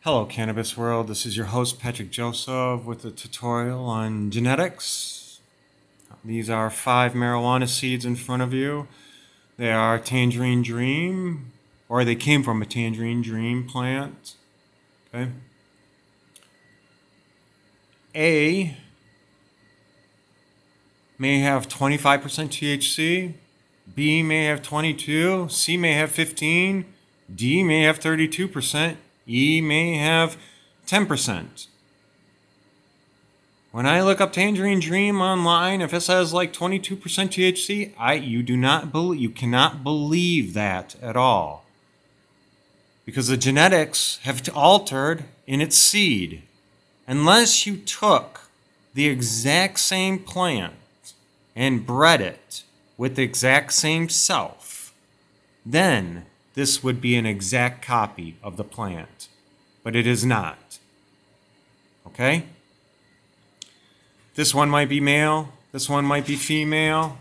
Hello, Cannabis World. This is your host, Patrick Joseph, with a tutorial on genetics. These are 5 marijuana seeds in front of you. They are Tangerine Dream, or they came from a Tangerine Dream plant. Okay. A may have 25% THC. B may have 22. C may have 15. D may have 32%. E may have 10%. When I look up Tangerine Dream online, if it says like 22% THC, you cannot believe that at all. Because the genetics have altered in its seed. Unless you took the exact same plant and bred it with the exact same self, then this would be an exact copy of the plant. But it is not. Okay? This one might be male. This one might be female.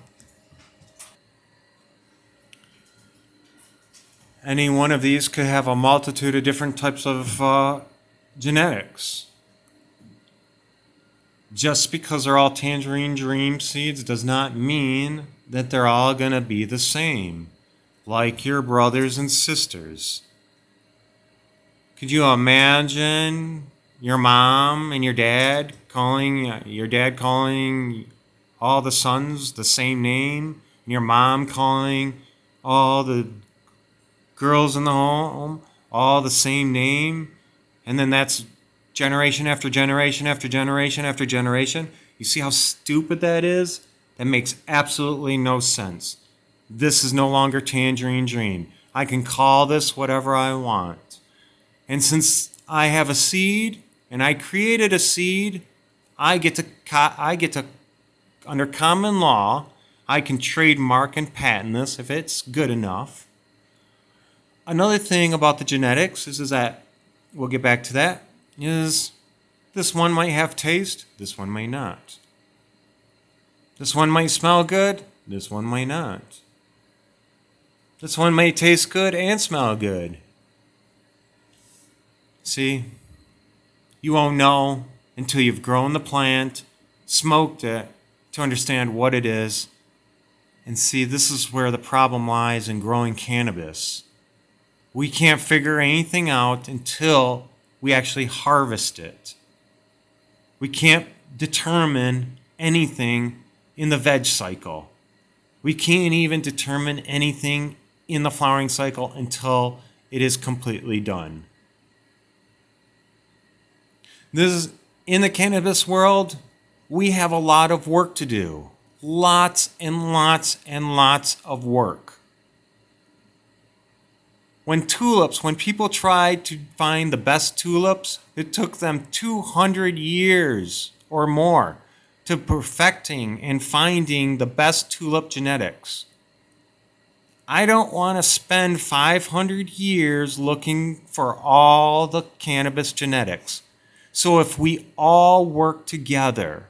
Any one of these could have a multitude of different types of genetics. Just because they're all Tangerine Dream seeds does not mean that they're all going to be the same, like your brothers and sisters. Could you imagine your mom and your dad calling all the sons the same name, and your mom calling all the girls in the home all the same name, and then that's generation after generation after generation after generation? You see how stupid that is? That makes absolutely no sense. This is no longer Tangerine Dream. I can call this whatever I want. And since I have a seed and I created a seed, I get to, under common law, I can trademark and patent this if it's good enough. Another thing about the genetics is that, we'll get back to that, is this one might have taste, this one may not. This one might smell good, this one might not. This one may taste good and smell good. See, you won't know until you've grown the plant, smoked it, to understand what it is. And see, this is where the problem lies in growing cannabis. We can't figure anything out until we actually harvest it. We can't determine anything in the veg cycle. We can't even determine anything in the flowering cycle until it is completely done. In the cannabis world, we have a lot of work to do. Lots and lots and lots of work. When people tried to find the best tulips, it took them 200 years or more to perfecting and finding the best tulip genetics. I don't want to spend 500 years looking for all the cannabis genetics. So if we all work together,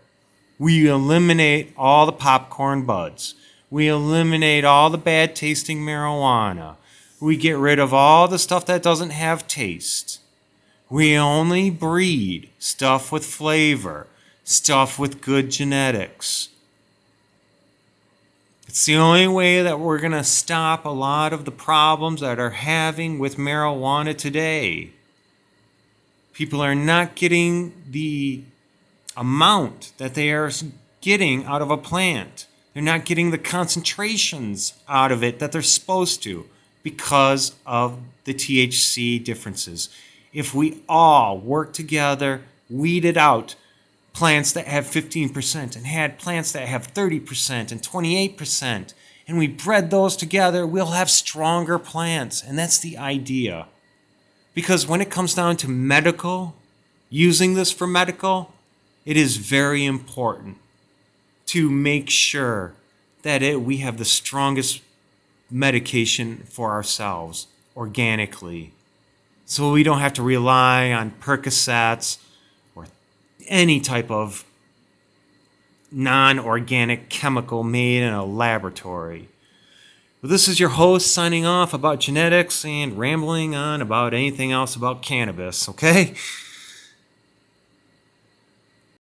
we eliminate all the popcorn buds. We eliminate all the bad tasting marijuana. We get rid of all the stuff that doesn't have taste. We only breed stuff with flavor, stuff with good genetics. It's the only way that we're going to stop a lot of the problems that are having with marijuana today. People are not getting the amount that they are getting out of a plant. They're not getting the concentrations out of it that they're supposed to because of the THC differences. If we all work together, weeded out plants that have 15% and had plants that have 30% and 28%, and we bred those together, we'll have stronger plants. And that's the idea. Because when it comes down to medical, using this for medical, it is very important to make sure that we have the strongest medication for ourselves organically. So we don't have to rely on Percocets or any type of non-organic chemical made in a laboratory. Well, this is your host signing off about genetics and rambling on about anything else about cannabis, okay?